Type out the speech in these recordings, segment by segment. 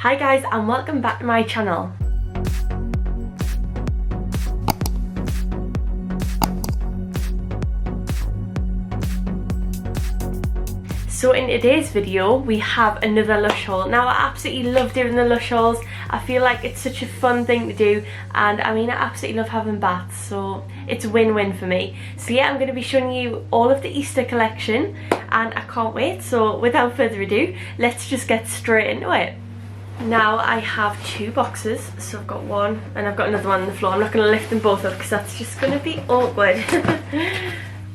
Hi guys, and welcome back to my channel. So in today's video we have another Lush haul. Now I absolutely love doing the Lush hauls. I feel like it's such a fun thing to do, and I mean I absolutely love having baths, so it's a win-win for me. So yeah, I'm going to be showing you all of the Easter collection and I can't wait. So without further ado, let's just get straight into it. Now I have two boxes, so I've got one and I've got another one on the floor. I'm not going to lift them both up because that's just going to be awkward.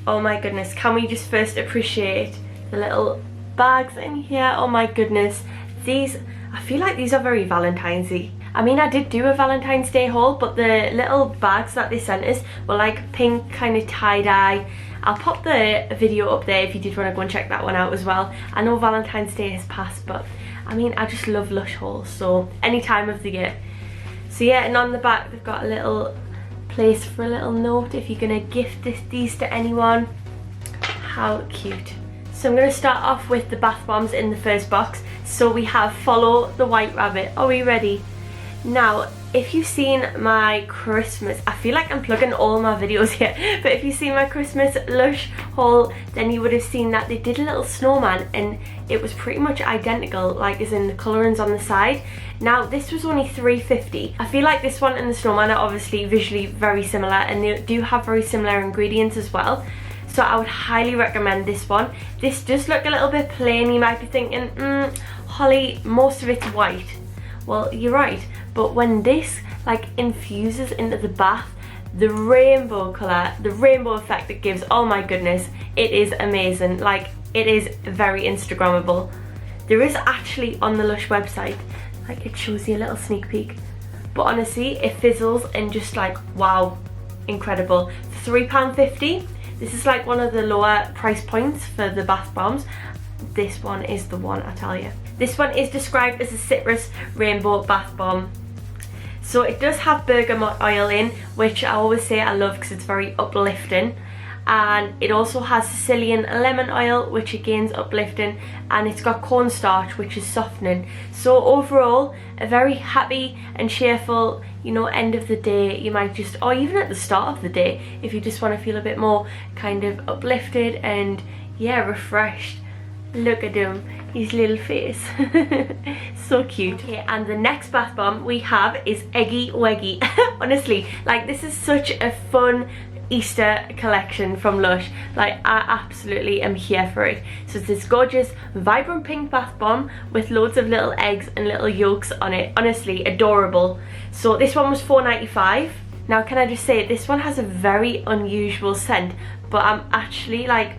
Oh my goodness, can we just first appreciate the little bags in here? Oh my goodness, these, I feel like these are very Valentine's-y. I mean, I did do a Valentine's Day haul, but the little bags that they sent us were like pink kind of tie-dye. I'll pop the video up there if you did want to go and check that one out as well. I know Valentine's Day has passed, but I mean, I just love Lush hauls, so any time of the year. So yeah, and on the back they've got a little place for a little note if you're gonna gift these to anyone. How cute. So I'm going to start off with the bath bombs in the first box. So we have Follow the White Rabbit. Are we ready? Now, if you've seen my Christmas, I feel like I'm plugging all my videos here, but if you've seen my Christmas Lush haul, then you would have seen that they did a little snowman and it was pretty much identical, like as in the colourings on the side. Now this was only $3.50. I feel like this one and the snowman are obviously visually very similar, and they do have very similar ingredients as well. So I would highly recommend this one. This does look a little bit plain. You might be thinking, Holly, most of it's white. Well, you're right, but when this like infuses into the bath, the rainbow colour, the rainbow effect it gives, oh my goodness, it is amazing. Like, it is very Instagrammable. There is actually on the Lush website, like it shows you a little sneak peek, but honestly it fizzles and just like, wow, incredible. For £3.50, this is like one of the lower price points for the bath bombs. This one is the one, I tell you. This one is described as a citrus rainbow bath bomb. So it does have bergamot oil in, which I always say I love because it's very uplifting. And it also has Sicilian Lemon Oil, which again is uplifting, and it's got cornstarch, which is softening. So overall, a very happy and cheerful, you know, end of the day. You might just, or even at the start of the day, if you just want to feel a bit more kind of uplifted and yeah, refreshed. Look at him, his little face. So cute. Okay, and the next bath bomb we have is Eggy Waggy. Honestly, like, this is such a fun Easter collection from Lush. Like, I absolutely am here for it. So it's this gorgeous vibrant pink bath bomb with loads of little eggs and little yolks on it. Honestly, adorable. So this one was $4.95. Now can I just say, this one has a very unusual scent, but I'm actually like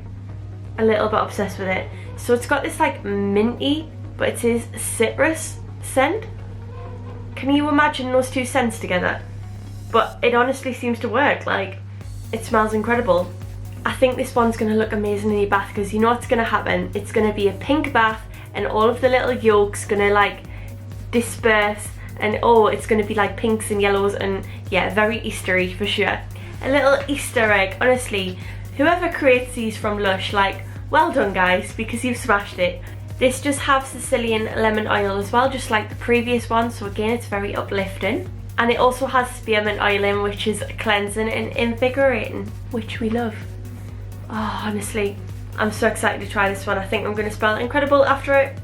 a little bit obsessed with it. So it's got this like minty, but it is citrus scent. Can you imagine those two scents together? But it honestly seems to work. Like, it smells incredible. I think this one's going to look amazing in your bath, because you know what's going to happen. It's going to be a pink bath and all of the little yolks going to like disperse, and oh, it's going to be like pinks and yellows, and yeah, very Eastery for sure. A little Easter egg. Honestly, whoever creates these from Lush, like, well done guys, because you've smashed it. This just has Sicilian Lemon Oil as well, just like the previous one, so again it's very uplifting. And it also has spearmint oil in, which is cleansing and invigorating, which we love. Oh, honestly, I'm so excited to try this one. I think I'm going to spell incredible after it.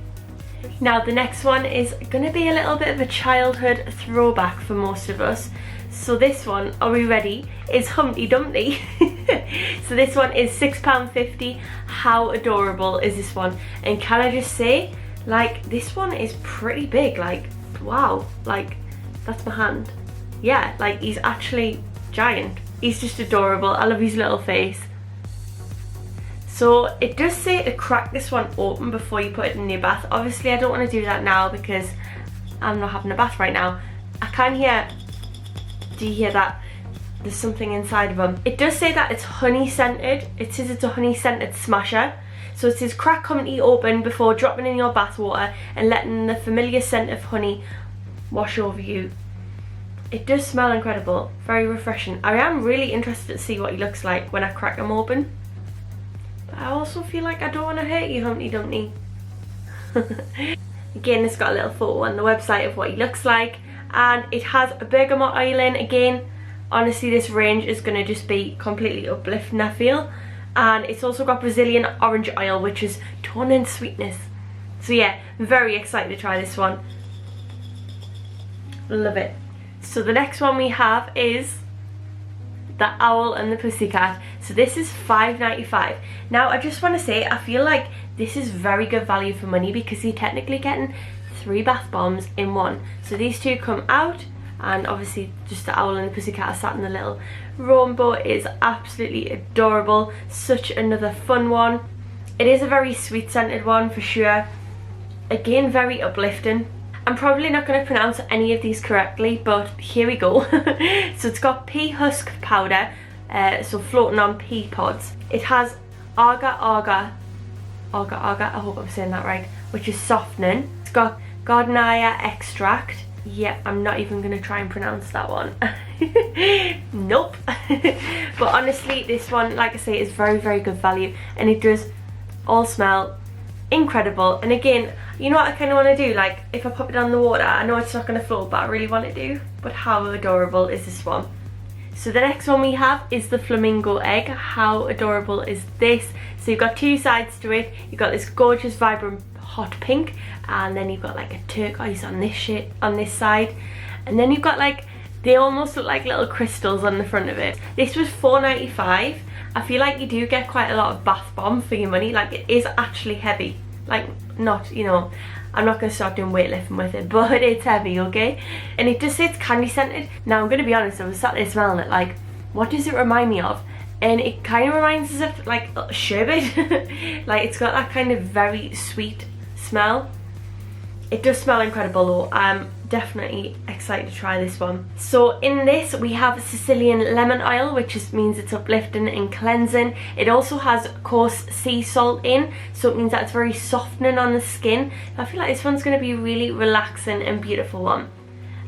Now the next one is going to be a little bit of a childhood throwback for most of us. So this one, are we ready, is Humpty Dumpty. So this one is £6.50. How adorable is this one? And can I just say, like, this one is pretty big. Like, wow, like, that's my hand. Yeah, like, he's actually giant. He's just adorable. I love his little face. So it does say to crack this one open before you put it in your bath. Obviously I don't want to do that now because I'm not having a bath right now. I can hear, do you hear that? There's something inside of them. It does say that it's honey scented. It says it's a honey scented smasher. So it says crack Humpty open before dropping in your bath water and letting the familiar scent of honey wash over you. It does smell incredible, very refreshing. I am really interested to see what he looks like when I crack him open. But I also feel like I don't want to hurt you, Humpty Dumpty. Again, it's got a little photo on the website of what he looks like, and it has a bergamot oil in. Again, honestly, this range is going to just be completely uplifting, I feel. And it's also got Brazilian orange oil, which is tone and sweetness. So yeah, I'm very excited to try this one. Love it. So the next one we have is the Owl and the Pussycat. So this is $5.95. Now I just want to say, I feel like this is very good value for money because you're technically getting 3 bath bombs in one. So these two come out, and obviously just the Owl and the Pussycat are sat in the little rainbow. It is absolutely adorable. Such another fun one. It is a very sweet scented one for sure. Again, very uplifting. I'm probably not going to pronounce any of these correctly, but here we go. So it's got pea husk powder, so floating on pea pods. It has agar, I hope I'm saying that right, which is softening. It's got gardenia extract. Yeah, I'm not even going to try and pronounce that one. Nope. But honestly, this one, like I say, is very, very good value, and it does all smell incredible. And again, you know what I kind of want to do, like if I pop it on the water, I know it's not going to float, but I really want to do. But how adorable is this one? So the next one we have is the Flamingo Egg. How adorable is this? So you've got 2 sides to it. You've got this gorgeous vibrant hot pink, and then you've got like a turquoise on this side, and then you've got like, they almost look like little crystals on the front of it. This was $4.95. I feel like you do get quite a lot of bath bomb for your money. Like, it is actually heavy. Like, not, you know, I'm not going to start doing weightlifting with it, but it's heavy, okay? And it just says candy scented. Now, I'm going to be honest, I was sat there smelling it, like, what does it remind me of? And it kind of reminds us of, like, sherbet. Like, it's got that kind of very sweet smell. It does smell incredible though. I'm definitely excited to try this one. So in this we have Sicilian Lemon Oil, which means it's uplifting and cleansing. It also has coarse sea salt in, so it means that it's very softening on the skin. I feel like this one's going to be a really relaxing and beautiful one.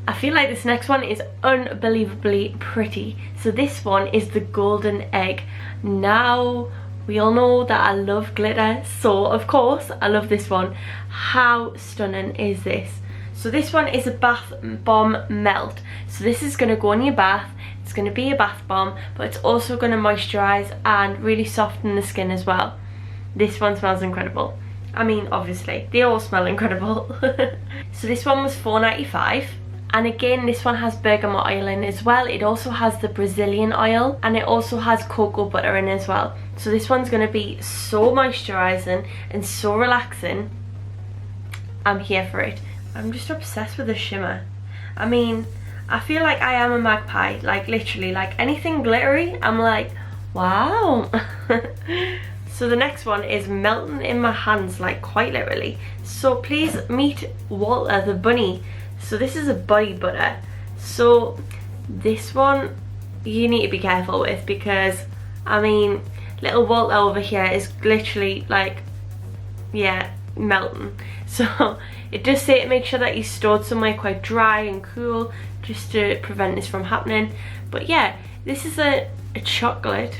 I feel like this next one is unbelievably pretty. So this one is the Golden Egg. Now, we all know that I love glitter, so of course I love this one. How stunning is this? So this one is a bath bomb melt. So this is going to go in your bath. It's going to be a bath bomb, but it's also going to moisturize and really soften the skin as well. This one smells incredible. I mean, obviously, they all smell incredible. So this one was $4.95. And again, this one has bergamot oil in as well. It also has the Brazilian oil, and it also has cocoa butter in as well. So this one's going to be so moisturising and so relaxing. I'm here for it. I'm just obsessed with the shimmer. I mean, I feel like I am a magpie. Like, literally, like anything glittery, I'm like, wow. So the next one is melting in my hands, like quite literally. So please meet Walter the bunny. So this is a body butter. So this one you need to be careful with, because I mean, little Walter over here is literally like, yeah, melting. So it does say to make sure that he's stored somewhere quite dry and cool, just to prevent this from happening. But yeah, this is a chocolate.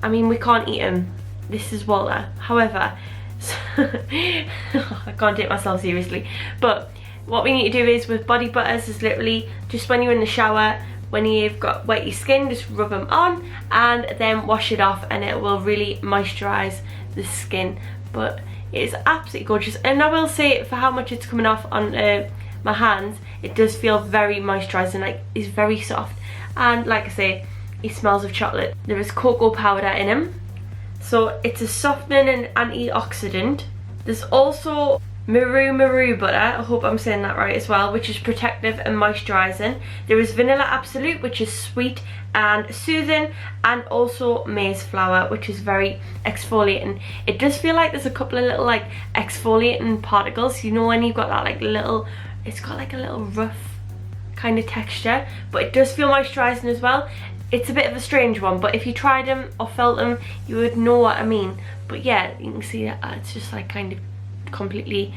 I mean, we can't eat him. This is Walter. However, I can't take myself seriously. But what we need to do is with body butters is literally just when you're in the shower, when you've got wetty skin, just rub them on and then wash it off, and it will really moisturize the skin. But it is absolutely gorgeous, and I will say, for how much it's coming off on my hands, it does feel very moisturizing. Like, it's very soft, and like I say, it smells of chocolate. There is cocoa powder in him, so it's a softening and antioxidant. There's also Maru butter, I hope I'm saying that right as well, which is protective and moisturising. There is vanilla absolute, which is sweet and soothing, and also maize flour, which is very exfoliating. It does feel like there's a couple of little like exfoliating particles, you know, when you've got that like little, it's got like a little rough kind of texture, but it does feel moisturising as well. It's a bit of a strange one, but if you tried them or felt them, you would know what I mean. But yeah, you can see that it's just like kind of completely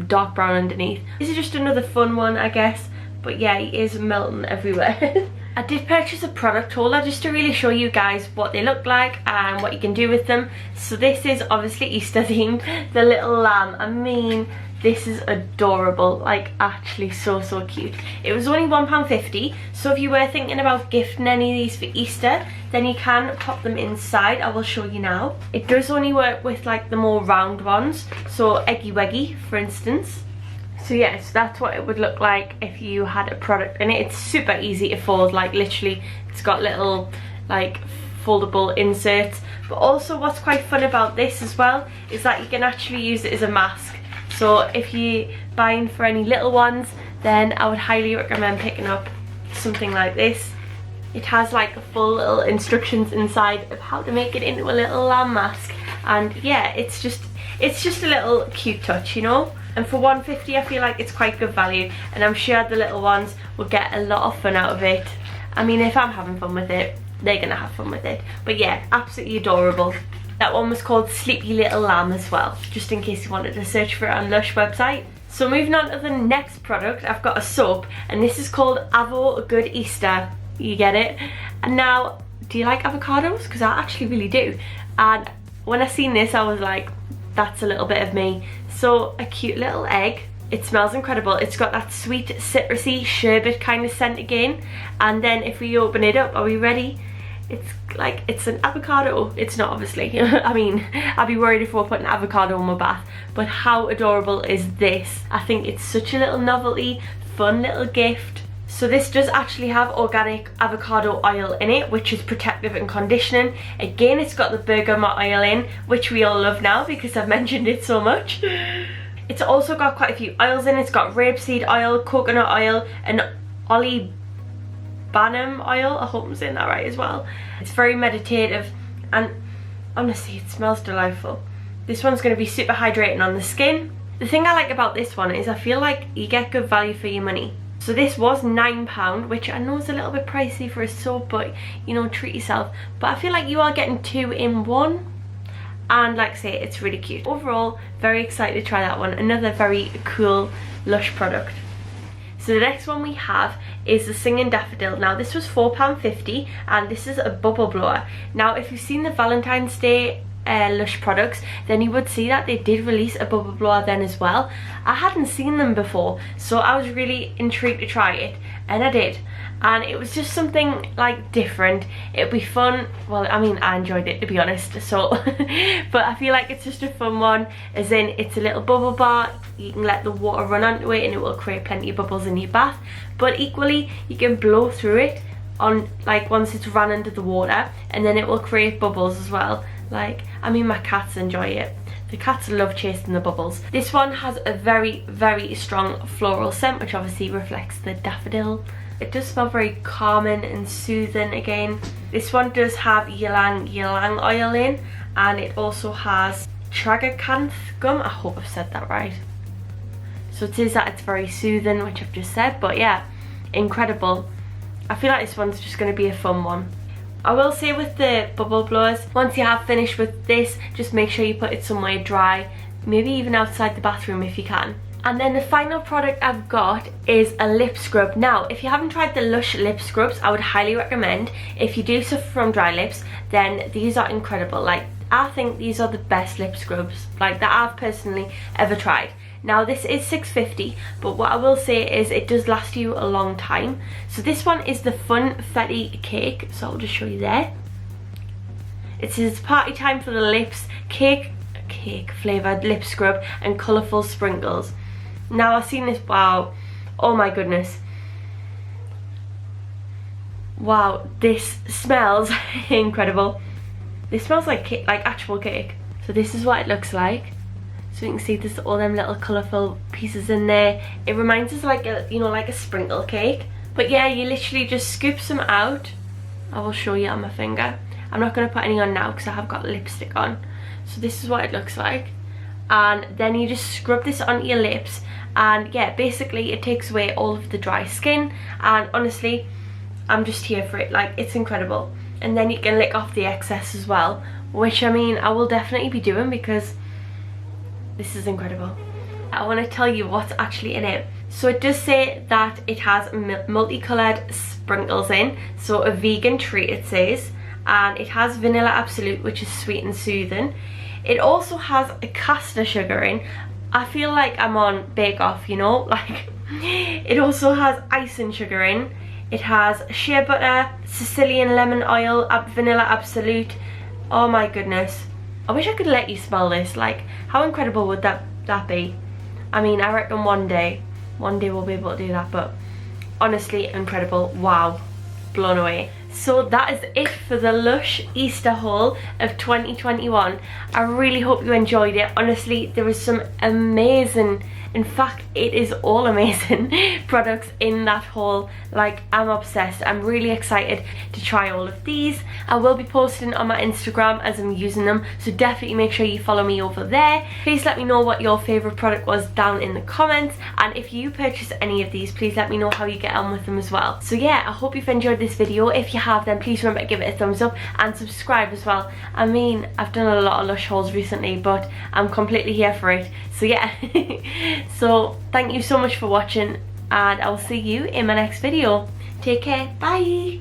dark brown underneath. This is just another fun one, I guess, but yeah, it is melting everywhere. I did purchase a product holder just to really show you guys what they look like and what you can do with them. So this is obviously Easter themed, the little lamb. I mean, This is adorable, like actually so cute. It was only £1.50, so if you were thinking about gifting any of these for Easter, then you can pop them inside. I will show you now. It does only work with like the more round ones, so Eggy Waggy for instance. So yes, that's what it would look like if you had a product in it. It's super easy to fold, like literally it's got little like foldable inserts. But also what's quite fun about this as well is that you can actually use it as a mask. So if you're buying for any little ones, then I would highly recommend picking up something like this. It has like full little instructions inside of how to make it into a little lamb mask, and yeah, it's just a little cute touch, you know. And for £1.50 I feel like it's quite good value, and I'm sure the little ones will get a lot of fun out of it. I mean, if I'm having fun with it, they're gonna have fun with it. But yeah, absolutely adorable. That one was called Sleepy Little Lamb as well, just in case you wanted to search for it on Lush website. So moving on to the next product, I've got a soap, and this is called Avo Good Easter. You get it? And now, do you like avocados? Because I actually really do. And when I seen this, I was like, that's a little bit of me. So a cute little egg. It smells incredible. It's got that sweet citrusy sherbet kind of scent again. And then if we open it up, are we ready? It's like, it's an avocado. It's not, obviously. I mean, I'd be worried if we were putting avocado in my bath. But how adorable is this? I think it's such a little novelty, fun little gift. So this does actually have organic avocado oil in it, which is protective and conditioning. Again, it's got the bergamot oil in, which we all love now because I've mentioned it so much. It's also got quite a few oils in it. It's got rapeseed oil, coconut oil, and olibanum oil. I hope I'm saying that right as well. It's very meditative, and honestly, it smells delightful. This one's going to be super hydrating on the skin. The thing I like about this one is I feel like you get good value for your money. So this was £9, which I know is a little bit pricey for a soap, but you know, treat yourself. But I feel like you are getting 2 in 1. And like I say, it's really cute. Overall, very excited to try that one. Another very cool Lush product. So the next one we have is the Singing Daffodil. Now this was £4.50, and this is a bubble blower. Now if you've seen the Valentine's Day Lush products, then you would see that they did release a bubble blower then as well. I hadn't seen them before, so I was really intrigued to try it, and I did. And it was just something like different. It'd be fun. Well, I mean, I enjoyed it, to be honest, so but I feel like it's just a fun one, as in it's a little bubble bar. You can let the water run onto it and it will create plenty of bubbles in your bath, but equally you can blow through it on, like, once it's run under the water, and then it will create bubbles as well. Like, I mean, my cats enjoy it. The cats love chasing the bubbles. This one has a very strong floral scent, which obviously reflects the daffodil. It does smell very calming and soothing again. This one does have ylang ylang oil in, and it also has tragacanth gum. I hope I've said that right. So it is that it's very soothing, which I've just said, but yeah, incredible. I feel like this one's just going to be a fun one. I will say with the bubble blowers, once you have finished with this, just make sure you put it somewhere dry, maybe even outside the bathroom if you can. And then the final product I've got is a lip scrub. Now, if you haven't tried the Lush lip scrubs, I would highly recommend. If you do suffer from dry lips, then these are incredible. Like, I think these are the best lip scrubs, like, that I've personally ever tried. Now this is £6.50, but what I will say is it does last you a long time. So this one is the Funfetti Cake, so I'll just show you there. It says party time for the lips, cake flavoured lip scrub and colourful sprinkles. Now I've seen this, wow, oh my goodness. Wow, this smells incredible. This smells like cake, like actual cake. So this is what it looks like. So you can see there's all them little colourful pieces in there. It reminds us like a, you know, like a sprinkle cake. But yeah, you literally just scoop some out. I will show you on my finger. I'm not going to put any on now because I have got lipstick on. So this is what it looks like. And then you just scrub this onto your lips. And yeah, basically it takes away all of the dry skin. And honestly, I'm just here for it. Like, it's incredible. And then you can lick off the excess as well. Which, I mean, I will definitely be doing because this is incredible. I want to tell you what's actually in it. So it does say that it has multicoloured sprinkles in, so a vegan treat it says, and it has vanilla absolute, which is sweet and soothing. It also has a caster sugar in, I feel like I'm on Bake Off, you know, like it also has icing sugar in. It has shea butter, Sicilian lemon oil, vanilla absolute. Oh my goodness. I wish I could let you smell this. Like, how incredible would that be? I mean, I reckon one day we'll be able to do that, but honestly, incredible. Wow, blown away. So that is it for the Lush Easter haul of 2021. I really hope you enjoyed it. Honestly, there was some amazing, in fact it is all amazing products in that haul. Like, I'm obsessed. I'm really excited to try all of these. I will be posting on my Instagram as I'm using them, so definitely make sure you follow me over there. Please let me know what your favourite product was down in the comments, and if you purchase any of these, please let me know how you get on with them as well. So yeah, I hope you've enjoyed this video. If you have, then please remember to give it a thumbs up and subscribe as well. I mean, I've done a lot of Lush hauls recently, but I'm completely here for it. So yeah, so thank you so much for watching, and I'll see you in my next video. Take care, bye.